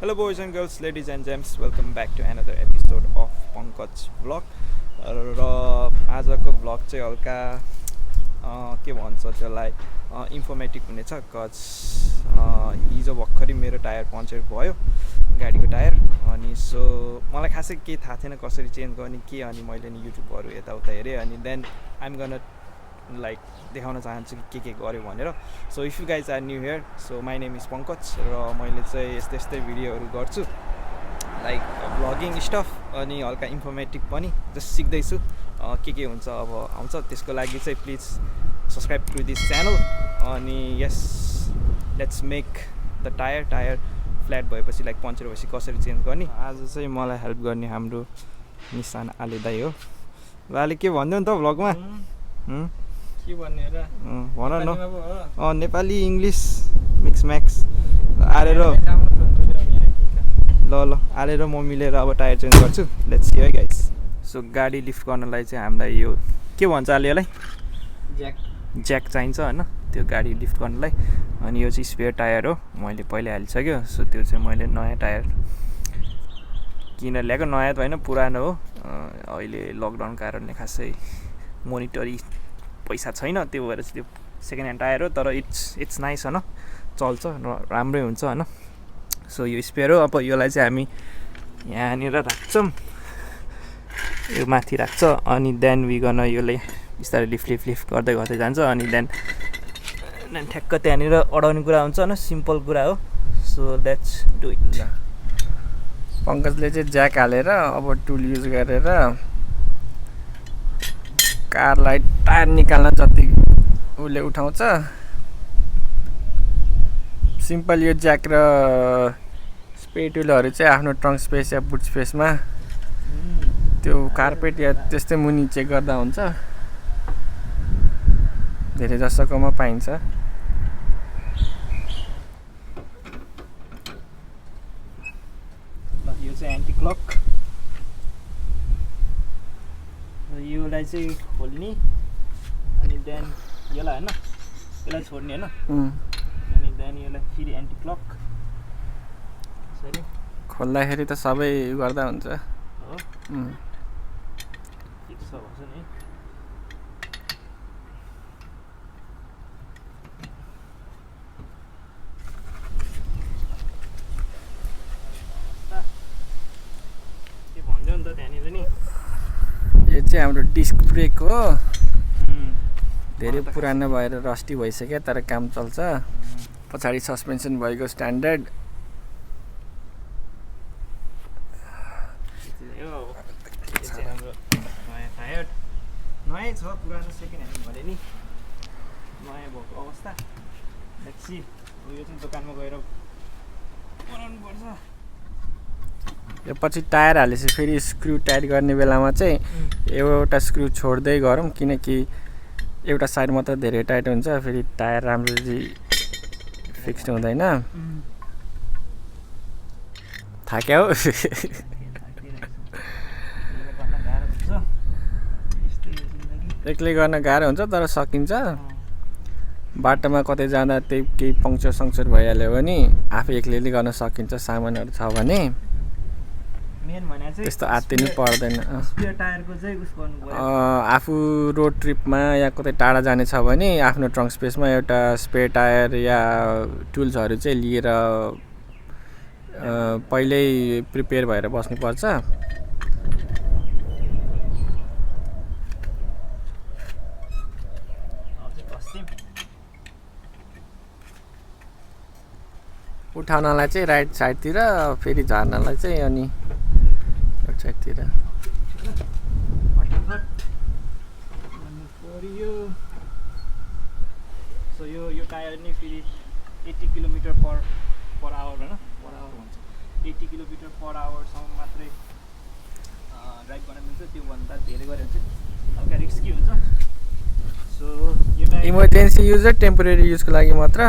Hello boys and girls, ladies and gents, welcome back to another episode of Pankaj vlog. र आजको vlog चाहिँ हल्का के भन्छ त्यसलाई इन्फर्मेटिभ हुनेछ कज हिजो भर्खरै मेरो टायर पङ्चर भयो गाडीको टायर अनि सो मलाई खासै केही थाहा थिएन कसरी चेन्ज गर्ने के अनि मैले नि युट्युबहरू यताउता हेरेँ अनि देन आइम गन लाइक देखाउन चाहन्छु कि के गर्यो भनेर so if you guys are new here so my name is Pankaj र मैले चाहिँ यस्तै यस्तै भिडियोहरू गर्छु लाइक भ्लगिङ स्टफ अनि हल्का इन्फर्मेटिभ पनि जस्ट सिक्दैछु के हुन्छ अब आउँछ त्यसको लागि चाहिँ please subscribe to this channel अनि यस let's make the tyre flat भएपछि लाइक पङ्चर भएपछि कसरी चेन्ज गर्ने आज चाहिँ मलाई हेल्प गर्ने हाम्रो निशान आले दाइ हो ल आले के भन्दै नि त भ्लगमा के भन्ने र भन न नेपाली इङ्ग्लिस मिक्स म्याक्स आएर ल आएर म मिलेर अब टायर चेन्ज गर्छु लेट्स सी है गाइस सो गाडी लिफ्ट गर्नलाई चाहिँ हामीलाई यो के भन्छ आलेलाई ज्याक चाहिन्छ होइन त्यो गाडी लिफ्ट गर्नलाई अनि यो चाहिँ स्पेयर टायर हो मैले पहिल्यै हालिसक्यो सो त्यो चाहिँ मैले नयाँ टायर किन ल्याएको नयाँ त होइन पुरानो हो अहिले लकडाउन कारणले खासै मोनिटरी पैसा छैन त्यो भएर चाहिँ त्यो सेकेन्ड ह्यान्ड टायर हो तर इट्स नाइस होइन चल्छ र राम्रै हुन्छ होइन सो यो स्पेयर हो अब यसलाई चाहिँ हामी यहाँनिर राख्छौँ यो माथि राख्छ अनि देन वी गर्न यसले बिस्तारै लिफ्ट गर्दै जान्छ अनि देन ठ्याक्क त्यहाँनिर अडाउने कुरा हुन्छ होइन सिम्पल कुरा हो सो लेट्स डु इट पङ्कजले चाहिँ ज्याक हालेर अब टुल युज गरेर कारलाई टायर निकाल्न जति उसले उठाउँछ सिम्पल यो ज्याक र स्पेयर टुलहरू चाहिँ आफ्नो ट्रङ्क स्पेस या बुट स्पेसमा त्यो कार्पेट या त्यस्तै मुनि चेक गर्दा हुन्छ धेरै जसोकोमा पाइन्छ यो चाहिँ एन्टी क्लक योलाई चाहिँ खोल्ने अनि देन यसलाई होइन यसलाई छोड्ने होइन अनि देन यसलाई फेरि एन्टी क्लक खोल्दाखेरि त सबै गर्दा हुन्छ हो फिक्स भन्छ नि के भन्थ्यो नि त त्यहाँनिर नि यो चाहिँ हाम्रो डिस्क ब्रेक हो धेरै पुरानो भएर रस्टी भइसक्यो तर काम चल्छ पछाडि सस्पेन्सन भएको स्ट्यान्डर्ड हाम्रो नयाँ टायर नयाँ छ पुरानो सेकेन्ड ह्यान्ड भने नि नयाँ भएको अवस्था लेट्स सी यो चाहिँ दोकानमा गएर बनाउनु पर्छ यो पछि टायर हालेपछि फेरि स्क्रु टाइट गर्ने बेलामा चाहिँ एउटा स्क्रु छोड्दै गरौँ किनकि एउटा साइड मात्र धेरै टाइट हुन्छ फेरि टायर राम्ररी फिक्स हुँदैन थाक्यो एक्लै गर्न गाह्रो हुन्छ तर सकिन्छ बाटोमा कतै जाँदा त्यही केही पङ्चर सङ्चर भइहाल्यो भने आफै एक्लैले गर्न सकिन्छ सामानहरू छ भने त्यस्तो आत्तिनु पर्दैन आफू रोड ट्रिपमा या कतै टाढा जाने छ भने आफ्नो ट्रङ्क स्पेसमा एउटा स्पेयर टायर या टुल्सहरू चाहिँ लिएर पहिल्यै प्रिपेयर भएर बस्नुपर्छ उठाउनलाई चाहिँ राइट साइडतिर फेरि झार्नलाई चाहिँ अनि लेफ्ट साइडतिर सो यो टायर नि फेरि 80 किलोमिटर पर आवर होइन पर आवर भन्छ 80 किलोमिटर पर आवरसम्म मात्रै ड्राइभ गर्न मिल्छ त्योभन्दा धेरै गऱ्यो भने चाहिँ हल्का रिस्की हुन्छ सो यो टायर इमर्जेन्सी युज र टेम्पोरेरी युजको लागि मात्र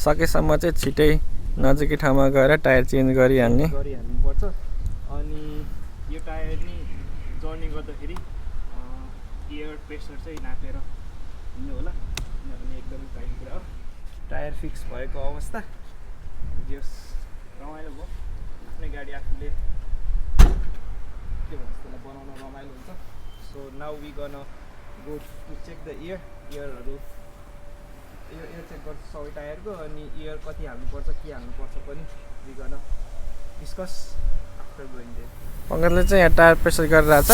सकेसम्म चाहिँ छिटै नजिकै ठाउँमा गएर टायर चेन्ज गरिहाल्नुपर्छ अनि यो टायर नि जर्नी गर्दाखेरि एयर प्रेसर चाहिँ नापेर हिँड्नु होला किनभने एकदमै टाइट कुरा हो टायर फिक्स भएको अवस्था जस रमाइलो भयो गाडी आफूले के भन्छ त्यसलाई बनाउन रमाइलो हुन्छ so now we gonna go to check the इयरहरू एयर चेक गर्छ सबै टायरको अनि इयर कति हाल्नुपर्छ के हाल्नुपर्छ पनि we gonna discuss after going there पङ्कजले चाहिँ यहाँ टायर प्रेसर गरिरहेछ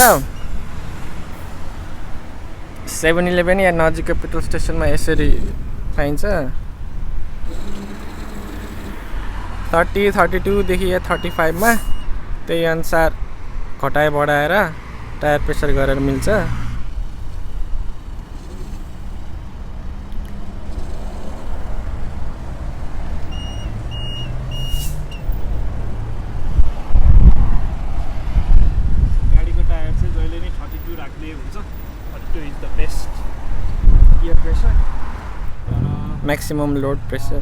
7-11 या नजिकको पेट्रोल स्टेसनमा यसरी पाइन्छ 30-32 देखि या 35 मा त्यही अनुसार घटाए बढाएर टायर प्रेसर गरेर मिल्छ गाडीको टायर चाहिँ जहिले नै 32 राख्दै हुन्छ 32 is the best air pressure maximum load pressure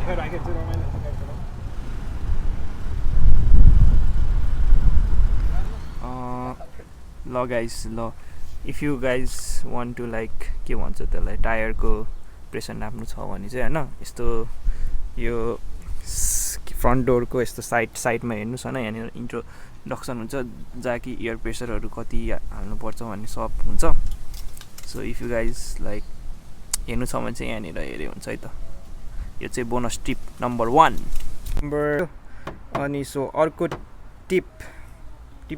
राखेको चाहिँ रमाइलो हुन्छ गाडी चलाउन ल गाइस ल if you guys want to like के भन्छ त्यसलाई टायरको प्रेसर नाप्नु छ भने चाहिँ होइन यस्तो यो फ्रन्ट डोरको यस्तो साइडमा हेर्नुहोस् होइन यहाँनिर इन्ट्रोडक्सन हुन्छ जहाँ कि एयर प्रेसरहरू कति हाल्नुपर्छ भन्ने सब हुन्छ so if you guys like हेर्नु छ भने चाहिँ यहाँनिर हेरे हुन्छ है त यो चाहिँ बोनस टिप नम्बर 1 अनि सो अर्को tip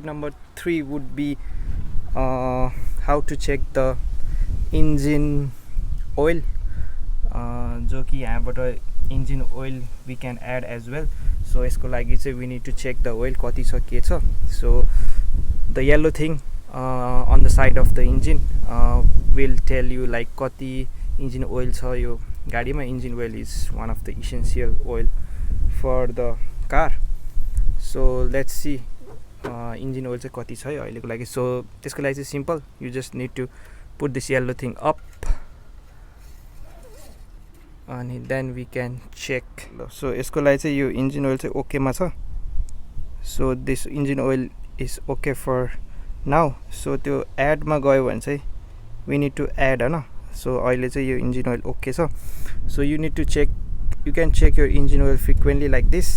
number 3 would be how to check the engine oil जो कि यहाँबाट engine oil we can add as well so यसको लागि चाहिँ we need to check the oil कति छ के छ so the yellow thing on the side of the engine will tell you like कति इन्जिन ओइल छ यो गाडीमा engine oil is one of the essential oil for the car so let's see engine oil चाहिँ कति छ है अहिलेको लागि सो त्यसको लागि चाहिँ simple you just need to put this yellow thing up अनि then we can check so यसको लागि चाहिँ यो इन्जिन ओइल चाहिँ ओकेमा छ so this engine oil is okay for now so त्यो एडमा गयो भने चाहिँ वी निड टु एड होइन सो अहिले चाहिँ यो इन्जिन ओइल ओके छ so you need to check you can check your engine oil frequently like this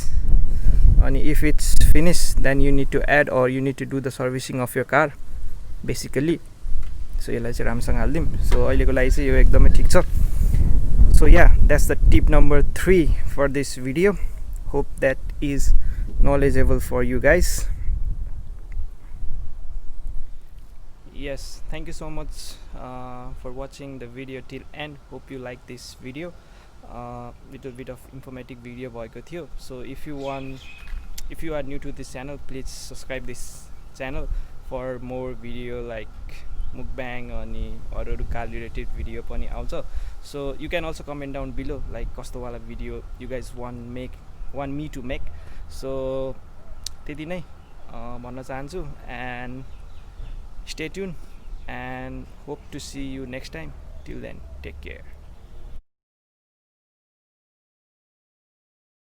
अनि if it's finish then you need to add or you need to do the servicing of your car basically so यसलाई चाहिँ राम्रोसँग हालिदिउँ so अहिलेको लागि चाहिँ यो एकदमै ठिक छ so yeah that's the tip number 3 for this video hope that is knowledgeable for you guys. Yes, thank you so much for watching the video till end. Hope you like this video. Little bit of informative video bhayeko थियो. So if you are new to this channel, please subscribe this channel for more video like mukbang अनि अरू car related video पनि आउँछ. So you can also comment down below like कस्तो वाला video you guys want me to make. So त्यति नै भन्न चाहन्छु and stay tuned and hope to see you next time. Till then, take care.